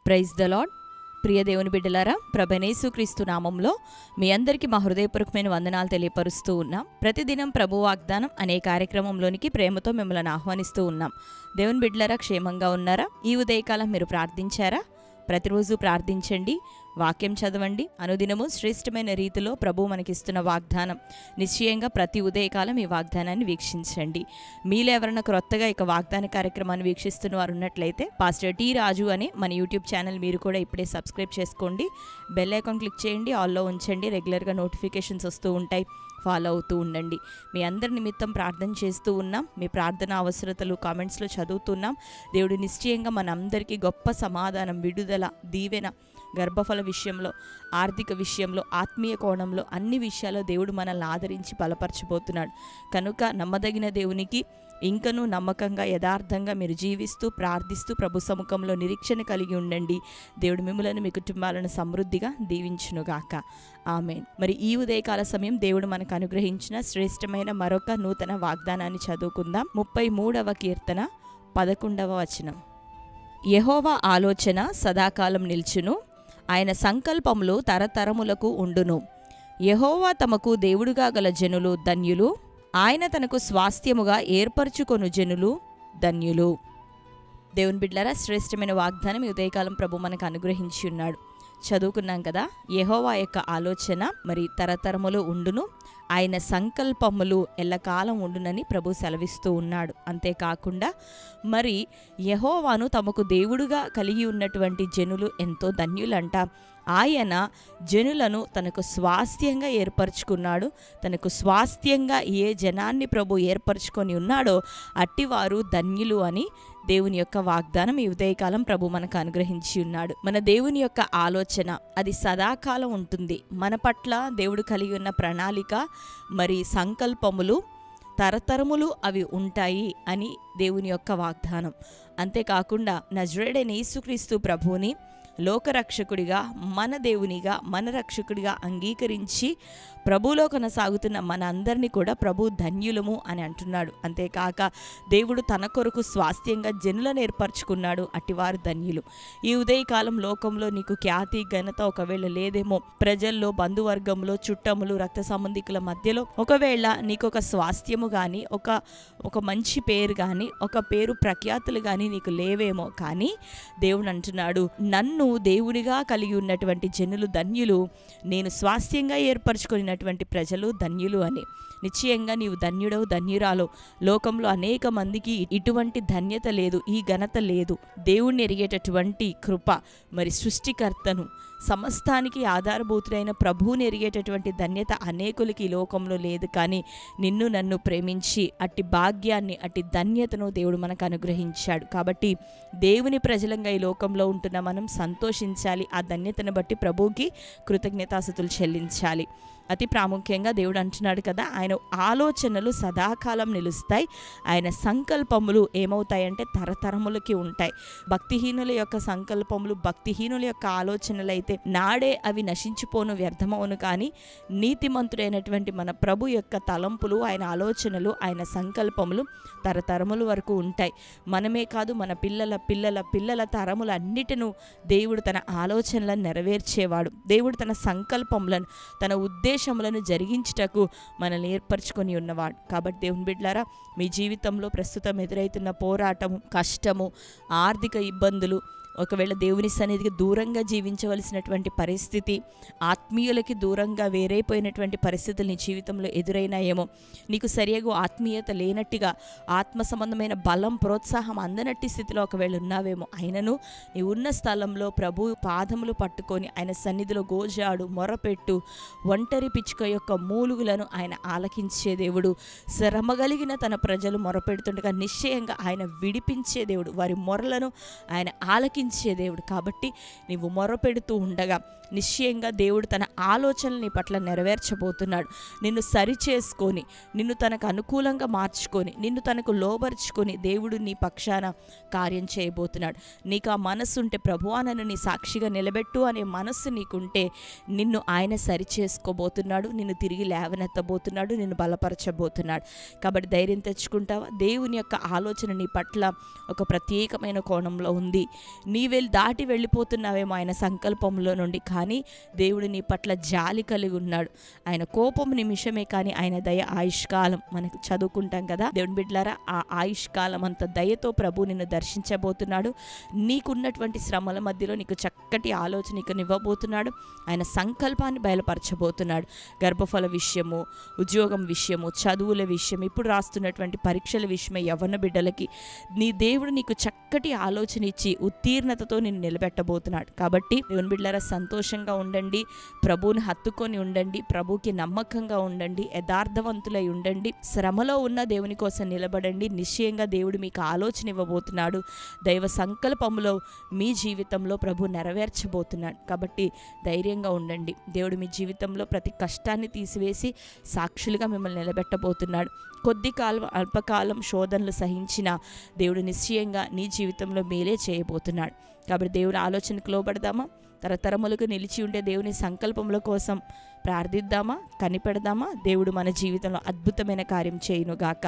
Praise the lord. ప్రియ దేవుని బిడ్డలారా, ప్రభుయేసుక్రీస్తు నామంలో మీ అందరికీ మా హృదయపూర్వకమైన వందనాలు తెలియపరుస్తూ ఉన్నాం. ప్రతిదినం ప్రభు వాగ్దానం అనే కార్యక్రమంలోనికి ప్రేమతో మిమ్మల్ని ఆహ్వానిస్తూ ఉన్నాం. దేవుని బిడ్డలారా, క్షేమంగా ఉన్నారా? ఈ ఉదయకాలం మీరు ప్రార్థించారా? ప్రతిరోజు ప్రార్థించండి, వాక్యం చదవండి. అనుదినము శ్రేష్టమైన రీతిలో ప్రభు మనకిస్తున్న వాగ్దానం నిశ్చయంగా ప్రతి ఉదయకాలం ఈ వాగ్దానాన్ని వీక్షించండి. మీలో ఎవరైనా క్రొత్తగా ఇక వాగ్దాన కార్యక్రమాన్ని వీక్షిస్తున్న వారు ఉన్నట్లయితే పాస్టర్ టి రాజు అనే మన యూట్యూబ్ ఛానల్ మీరు కూడా ఇప్పుడే సబ్స్క్రైబ్ చేసుకోండి. బెల్ ఐకాన్ క్లిక్ చేయండి, ఆల్లో ఉంచండి. రెగ్యులర్గా నోటిఫికేషన్స్ వస్తూ ఉంటాయి, ఫాలో అవుతూ ఉండండి. మీ అందరి నిమిత్తం ప్రార్థన చేస్తూ ఉన్నాం. మీ ప్రార్థన అవసరతలు కామెంట్స్లో చదువుతున్నాం. దేవుడు నిశ్చయంగా మనందరికీ గొప్ప సమాధానం, విడుదల, దీవెన, గర్భఫల విషయంలో, ఆర్థిక విషయంలో, ఆత్మీయ కోణంలో, అన్ని విషయాల్లో దేవుడు మనల్ని ఆదరించి బలపరచబోతున్నాడు. కనుక నమ్మదగిన దేవునికి ఇంకనూ నమ్మకంగా యథార్థంగా మీరు జీవిస్తూ ప్రార్థిస్తూ ప్రభు సముఖంలో నిరీక్షణ కలిగి ఉండండి. దేవుడు మిమ్మల్ని మీ కుటుంబాలను సమృద్ధిగా దీవించునుగాక. ఆమేన్. మరి ఈ ఉదయకాల సమయం దేవుడు మనకు అనుగ్రహించిన శ్రేష్టమైన మరొక నూతన వాగ్దానాన్ని చదువుకుందాం. 33వ కీర్తన 11వ వచనం. యెహోవా ఆలోచన సదాకాలం నిల్చును, ఆయన సంకల్పములు తరతరములకు ఉండును. యెహోవా తమకు దేవుడుగా గల జనులు ధన్యులు, ఆయన తనకు స్వాస్థ్యముగా ఏర్పరచుకొను జనులు ధన్యులు. దేవుని బిడ్డలారా, శ్రేష్టమైన వాగ్దానం ఈ ఉదయకాలం ప్రభు మనకు అనుగ్రహించి ఉన్నాడు. చదువుకున్నాం కదా, యెహోవా యొక్క ఆలోచన మరి తరతరములు ఉండును, ఆయన సంకల్పములు ఎల్లకాలం ఉండునని ప్రభు సెలవిస్తూ ఉన్నాడు. అంతేకాకుండా మరి యెహోవాను తమకు దేవుడుగా కలిగి ఉన్నటువంటి జనులు ఎంతో ధన్యులంట. ఆయన జనులను తనకు స్వాస్థ్యంగా ఏర్పరచుకున్నాడు. తనకు స్వాస్థ్యంగా ఏ జనాన్ని ప్రభు ఏర్పరచుకొని ఉన్నాడో అట్టివారు ధన్యులు అని దేవుని యొక్క వాగ్దానం ఈ ఉదయకాలం ప్రభు మనకు అనుగ్రహించి ఉన్నాడు. మన దేవుని యొక్క ఆలోచన అది సదాకాలం ఉంటుంది. మన పట్ల దేవుడు కలిగి ఉన్న ప్రణాళిక మరి సంకల్పములు తరతరములు అవి ఉంటాయి అని దేవుని యొక్క వాగ్దానం. అంతేకాకుండా నజరేయుడైన యేసుక్రీస్తు ప్రభువుని లోకరక్షకుడిగా, మన దేవునిగా, మన రక్షకుడిగా అంగీకరించి ప్రభువులో కొనసాగుతున్న మన అందరినీ కూడా ప్రభు ధన్యులము అని అంటున్నాడు. అంతేకాక దేవుడు తన కొరకు స్వాస్థ్యంగా జనులను ఏర్పరచుకున్నాడు, అటివారు ధన్యులు. ఈ ఉదయకాలం లోకంలో నీకు ఖ్యాతి ఘనత ఒకవేళ లేదేమో, ప్రజల్లో, బంధువర్గంలో, చుట్టములు, రక్త సంబంధికుల మధ్యలో ఒకవేళ నీకు ఒక స్వాస్థ్యము కానీ ఒక మంచి పేరు కానీ ఒక పేరు ప్రఖ్యాతులు కానీ నీకు లేవేమో, కానీ దేవుడు అంటున్నాడు, నన్ను దేవునిగా కలిగి ఉన్నటువంటి జనులు ధన్యులు, నేను స్వాస్థ్యంగా ఏర్పరచుకున్నటువంటి ప్రజలు ధన్యులు అని. నిశ్చయంగా నీవు ధన్యుడవు, ధన్యురాలు. లోకంలో అనేక మందికి ఇటువంటి ధన్యత లేదు, ఈ ఘనత లేదు. దేవుణ్ణి ఎరిగేటటువంటి కృప, మరి సృష్టికర్తను, సమస్తానికి ఆధారభూతుడైన ప్రభువుని ఎరిగేటటువంటి ధన్యత అనేకులకి ఈ లోకంలో లేదు. కానీ నిన్ను నన్ను ప్రేమించి అట్టి భాగ్యాన్ని, అట్టి ధన్యతను దేవుడు మనకు అనుగ్రహించాడు. కాబట్టి దేవుని ప్రజలంగా ఈ లోకంలో ఉంటున్న మనం సంతోషించాలి. ఆ ధన్యతను బట్టి ప్రభువుకి కృతజ్ఞతాస్తుతులు చెల్లించాలి. అతి ప్రాముఖ్యంగా దేవుడు అంటున్నాడు కదా, ఆయన ఆలోచనలు సదాకాలం నిలుస్తాయి, ఆయన సంకల్పములు ఏమవుతాయంటే తరతరములకి ఉంటాయి. భక్తిహీనుల యొక్క సంకల్పములు, భక్తిహీనుల యొక్క ఆలోచనలు అయితే నాడే అవి నశించిపోను, వ్యర్థమవును. కానీ నీతిమంతుడైనటువంటి మన ప్రభు యొక్క తలంపులు, ఆయన ఆలోచనలు, ఆయన సంకల్పములు తరతరముల వరకు ఉంటాయి. మనమే కాదు, మన పిల్లల పిల్లల పిల్లల తరములన్నిటినూ దేవుడు తన ఆలోచనలను నెరవేర్చేవాడు. దేవుడు తన సంకల్పములను, తన ఉద్దేశములను జరిగించుటకు మనల్ని ఏర్పరచుకొని ఉన్నవాడు. కాబట్టి దేవుని బిడ్డలారా, మీ జీవితంలో ప్రస్తుతం ఎదురవుతున్న పోరాటము, కష్టము, ఆర్థిక ఇబ్బందులు, ఒకవేళ దేవుని సన్నిధికి దూరంగా జీవించవలసినటువంటి పరిస్థితి, ఆత్మీయులకి దూరంగా వేరైపోయినటువంటి పరిస్థితులు నీ జీవితంలో ఎదురైనాయేమో, నీకు సరిగా ఆత్మీయత లేనట్టుగా, ఆత్మ సంబంధమైన బలం, ప్రోత్సాహం అందనట్టి స్థితిలో ఒకవేళ ఉన్నావేమో, అయినను నీ ఉన్న స్థలంలో ప్రభు పాదములు పట్టుకొని ఆయన సన్నిధిలో గోజాడు, మొరపెట్టు. ఒంటరి పిచ్చుక యొక్క మూలుగులను ఆయన ఆలకించే దేవుడు. శ్రమగలిగిన తన ప్రజలు మొరపెడుతుండగా నిశ్చయంగా ఆయన విడిపించే దేవుడు. వారి మొరలను ఆయన ఆలకించే దేవుడు. కాబట్టి నీవు మొరపెడుతూ ఉండగా నిశ్చయంగా దేవుడు తన ఆలోచనలు నీ పట్ల నెరవేర్చబోతున్నాడు. నిన్ను సరిచేసుకొని, నిన్ను తనకు అనుకూలంగా మార్చుకొని, నిన్ను తనకు లోబర్చుకొని దేవుడు నీ పక్షాన కార్యం చేయబోతున్నాడు. నీకు ఆ మనస్సు ఉంటే, ప్రభువా నన్ను నీ సాక్షిగా నిలబెట్టు అనే మనస్సు నీకుంటే నిన్ను ఆయన సరిచేసుకోబోతున్నాడు, నిన్ను తిరిగి లేవనెత్తబోతున్నాడు, నిన్ను బలపరచబోతున్నాడు. కాబట్టి ధైర్యం తెచ్చుకుంటావా? దేవుని యొక్క ఆలోచన నీ పట్ల ఒక ప్రత్యేకమైన కోణంలో ఉంది. నీవే దాటి వెళ్ళిపోతున్నావేమో ఆయన సంకల్పంలో నుండి, కానీ దేవుడు నీ పట్ల జాలి కలిగి ఉన్నాడు. ఆయన కోపం నిమిషమే, కానీ ఆయన దయ ఆయుష్కాలం. మనకు చదువుకుంటాం కదా దేవుని బిడ్డలారా, ఆ ఆయుష్కాలం అంత దయతో ప్రభు నిన్ను దర్శించబోతున్నాడు. నీకున్నటువంటి శ్రమల మధ్యలో నీకు చక్కటి ఆలోచన ఇవ్వబోతున్నాడు. ఆయన సంకల్పాన్ని బయలుపరచబోతున్నాడు. గర్భఫల విషయము, ఉద్యోగం విషయము, చదువుల విషయం, ఇప్పుడు రాస్తున్నటువంటి పరీక్షల విషయమై యవ్వన బిడ్డలకి నీ దేవుడు నీకు చక్కటి ఆలోచన ఇచ్చి ఉత్తీర్ణతతో నిన్ను నిలబెట్టబోతున్నాడు. కాబట్టి దేవుని బిడ్డలారా, సంతోషంగా ఉండండి, ప్రభువుని హత్తుకొని ఉండండి, ప్రభుకి నమ్మకంగా ఉండండి, యథార్థవంతులై ఉండండి, శ్రమలో ఉన్న దేవుని కోసం నిలబడండి. నిశ్చయంగా దేవుడు మీకు ఆలోచన ఇవ్వబోతున్నాడు. దైవ సంకల్పంలో మీ జీవితంలో ప్రభు నెరవేర్చబోతున్నాడు. కాబట్టి ధైర్యంగా ఉండండి. దేవుడు మీ జీవితంలో ప్రతి కష్టాన్ని తీసివేసి సాక్షులుగా మిమ్మల్ని నిలబెట్టబోతున్నాడు. కొద్ది కాలం అల్పకాలం శోధనలు సహించిన దేవుడు నిశ్చయంగా నీ జీవితంలో మేలే చేయబోతున్నాడు. కాబట్టి దేవుడి ఆలోచనకు లోబడదామా? తరతరములకు నిలిచి ఉండే దేవుని సంకల్పముల కోసం ప్రార్థిద్దామా, కనిపెడదామా? దేవుడు మన జీవితంలో అద్భుతమైన కార్యం చేయునుగాక.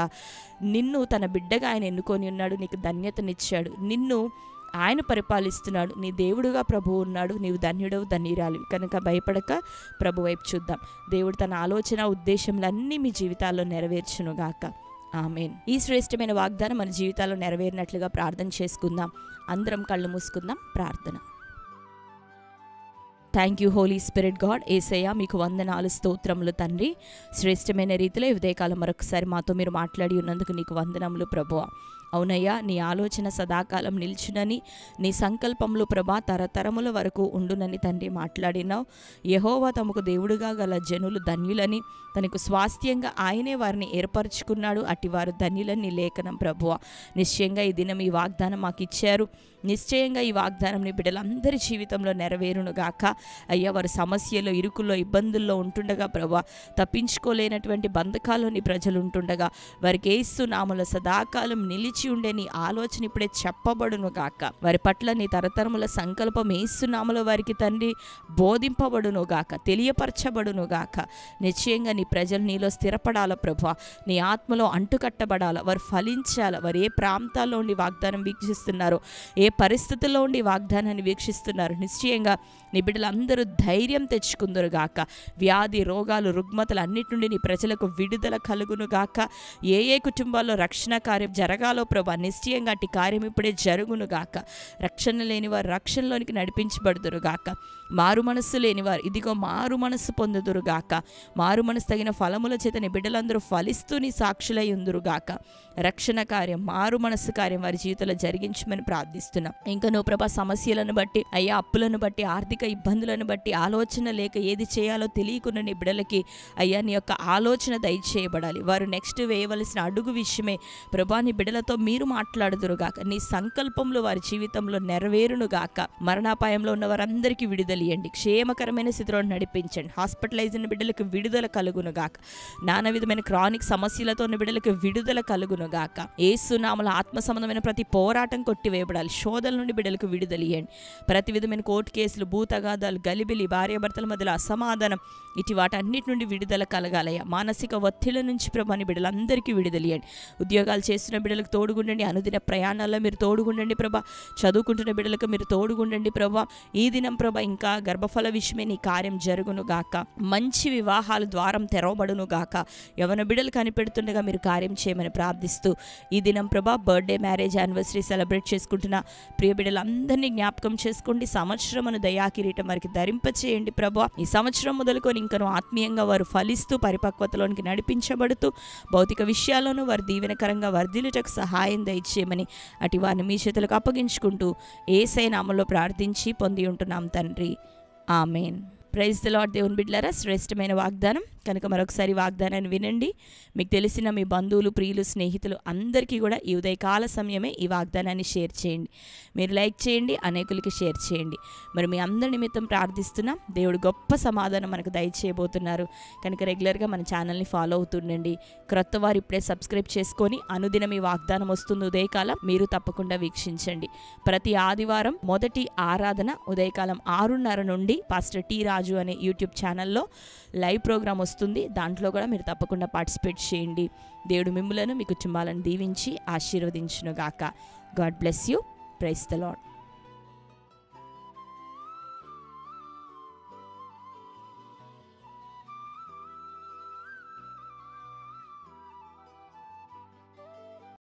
నిన్ను తన బిడ్డగా ఆయన ఎన్నుకొని ఉన్నాడు, నీకు ధన్యతనిచ్చాడు, నిన్ను ఆయన పరిపాలిస్తున్నాడు, నీ దేవుడుగా ప్రభువు ఉన్నాడు, నీవు ధన్యుడవు, ధన్యురాలివి. కనుక భయపడక ప్రభు వైపు చూద్దాం. దేవుడు తన ఆలోచన ఉద్దేశములన్నీ మీ జీవితాల్లో నెరవేర్చునుగాక. ఆమేన్. ఈ శ్రేష్టమైన వాగ్దానం మన జీవితాల్లో నెరవేరినట్లుగా ప్రార్థన చేసుకుందాం. అందరం కళ్ళు మూసుకుందాం. ప్రార్థన. Thank you holy spirit god. Yesayya మీకు వందనాలు, స్తోత్రములు తండ్రి. శ్రేష్టమైన రీతిలో ఈ ఉదయకాలం మరొకసారి మాతో మీరు మాట్లాడి ఉన్నందుకు నీకు వందనములు ప్రభువా. అవునయ్యా, నీ ఆలోచన సదాకాలం నిల్చునని, నీ సంకల్పములు ప్రభా తరతరముల వరకు ఉండునని తండ్రి మాట్లాడినావు. యెహోవా తమకు దేవుడుగా గల జనులు ధన్యులని, తనకు స్వాస్థ్యంగా ఆయనే వారిని ఏర్పరచుకున్నాడు, అటివారు ధన్యులని నీ లేఖనం ప్రభువా. నిశ్చయంగా ఈ దినం ఈ వాగ్దానం మాకు ఇచ్చారు. నిశ్చయంగా ఈ వాగ్దానం నీ బిడ్డలందరి జీవితంలో నెరవేరునుగాక. అయ్యా, వారి సమస్యలో, ఇరుకుల్లో, ఇబ్బందుల్లో ఉంటుండగా ప్రభా, తప్పించుకోలేనటువంటి బంధకాల్లో నీ ప్రజలు ఉంటుండగా వారికి యేసు నామములో సదాకాలం నిలిచి ఉండే నీ ఆలోచన ఇప్పుడే చెప్పబడునుగాక. వారి పట్ల నీ తరతరముల సంకల్పం యేసు నామములో వారికి తండ్రి బోధింపబడునుగాక, తెలియపరచబడునుగాక. నిశ్చయంగా నీ ప్రజలు నీలో స్థిరపడాల ప్రభా, నీ ఆత్మలో అంటుకట్టబడాల, వారు ఫలించాల. వారు ఏ ప్రాంతాల్లో ఉండి వాగ్దానం వీక్షిస్తున్నారో, ఏ పరిస్థితుల్లో ఉండి వాగ్దానాన్ని వీక్షిస్తున్నారు, నిశ్చయంగా నీ బిడ్డలందరూ ధైర్యం తెచ్చుకుందరుగాక. వ్యాధి, రోగాలు, రుగ్మతలు అన్నిటి నుండి నీ ప్రజలకు విడుదల కలుగునుగాక. ఏ కుటుంబాల్లో రక్షణ కార్యం జరగాలో ప్రభా, నిశ్చయంగా అట్టి కార్యం ఇప్పుడే జరుగునుగాక. రక్షణ లేని వారు రక్షణలోనికి నడిపించబడుదురుగాక. మారు మనస్సు లేనివారు ఇదిగో మారు మనస్సు పొందుదురుగాక. మారు మనసు తగిన ఫలముల చేత నీ బిడ్డలందరూ ఫలిస్తూ నీ సాక్షులై ఉందురుగాక. రక్షణ కార్యం, మారు మనస్సు కార్యం వారి జీవితంలో జరిగించమని ప్రార్థిస్తున్నాం. ఇంకా నువ్వు ప్రభా సమస్యలను బట్టి, అయ్యా అప్పులను బట్టి, ఆర్థిక ఇబ్బందులను బట్టి, ఆలోచన లేక ఏది చేయాలో తెలియకుండా నీ బిడ్డలకి అయ్యా నీ యొక్క ఆలోచన దయచేయబడాలి. వారు నెక్స్ట్ వేయవలసిన అడుగు విషయమే ప్రభా నీ బిడ్డలతో మీరు మాట్లాడుదురుగాక. నీ సంకల్పంలో వారి జీవితంలో నెరవేరునుగాక. మరణాపాయంలో ఉన్న వారందరికీ విడుదలియండి, క్షేమకరమైన స్థితిలో నడిపించండి. హాస్పిటలైజ్ అయిన బిడ్డలకు విడుదల కలుగునుగాక. నానా విధమైన క్రానిక్ సమస్యలతో ఉన్న బిడ్డలకు విడుదల కలుగునుగాక. యేసు నామములో ఆత్మ సంబంధమైన ప్రతి పోరాటం కొట్టివేయబడాలి. శోధల నుండి బిడ్డలకు విడుదలియండి. ప్రతి విధమైన కోర్టు కేసులు, భూతగాదాలు, గలిబిలి, భార్యాభర్తల మధ్యలో అసమాధానం, ఇటు వాటన్నిటి నుండి విడుదల కలగాలయ్యా. మానసిక ఒత్తిళ్ల నుంచి ప్రభాని బిడ్డలందరికీ విడుదలియండి. ఉద్యోగాలు చేస్తున్న బిడ్డలకు తోడుగుండండి. అనుదిన ప్రయాణాల్లో మీరు తోడుగుండండి ప్రభా. చదువుకుంటున్న బిడ్డలకు మీరు తోడుగుండండి ప్రభా. ఈ దినం ప్రభా ఇంకా గర్భఫల విషయమే నీ కార్యం జరుగును గాక. మంచి వివాహాల ద్వారం తెరవబడును గాక. యవన బిడ్డలు కనిపెడుతుండగా మీరు కార్యం చేయమని ప్రార్థిస్తూ ఈ దినం ప్రభా బర్త్డే, మ్యారేజ్, యానివర్సరీ సెలబ్రేట్ చేసుకుంటున్న ప్రియ బిడ్డలందరినీ జ్ఞాపకం చేసుకోండి. సంవత్సరమును దయాకిరీటం వారికి ధరింపచేయండి ప్రభా. ఈ సంవత్సరం మొదలుకొని ఇంకను ఆత్మీయంగా వారు ఫలిస్తూ పరిపక్వతలోనికి నడిపించబడుతూ భౌతిక విషయాల్లోనూ వారు దీవెనకరంగా వర్ధిల్లుటకు సహాయం దయచేయమని అటు వారిని మీ చేతులకు అప్పగించుకుంటూ యేసయ్య నామములో ప్రార్థించి పొంది ఉంటున్నాం తండ్రి. ఆమేన్. Praise the lord. దేవుని బిడ్డలారా, శ్రేష్టమైన వాగ్దానం కనుక మరొకసారి వాగ్దానాన్ని వినండి. మీకు తెలిసిన మీ బంధువులు, ప్రియులు, స్నేహితులు అందరికీ కూడా ఈ ఉదయకాల సమయమే ఈ వాగ్దానాన్ని షేర్ చేయండి. మీరు లైక్ చేయండి, అనేకులకి షేర్ చేయండి. మరి మీ అందరి నిమిత్తం ప్రార్థిస్తున్నాం. దేవుడు గొప్ప సమాధానం మనకు దయచేయబోతున్నారు. కనుక రెగ్యులర్గా మన ఛానల్ని ఫాలో అవుతుండండి. క్రొత్త వారు ఇప్పుడే సబ్స్క్రైబ్ చేసుకొని అనుదినం ఈ వాగ్దానం వస్తుంది ఉదయకాలం మీరు తప్పకుండా వీక్షించండి. ప్రతి ఆదివారం మొదటి ఆరాధన ఉదయకాలం 6:30 నుండి పాస్టర్ టి రాజు అనే యూట్యూబ్ ఛానల్లో లైవ్ ప్రోగ్రామ్ వస్తుంది. దాంట్లో కూడా మీరు తప్పకుండా పార్టిసిపేట్ చేయండి. దేవుడు మిమ్ములను, మీ కుటుంబాలను దీవించి ఆశీర్వదించునుగాక. God bless you. Praise the lord.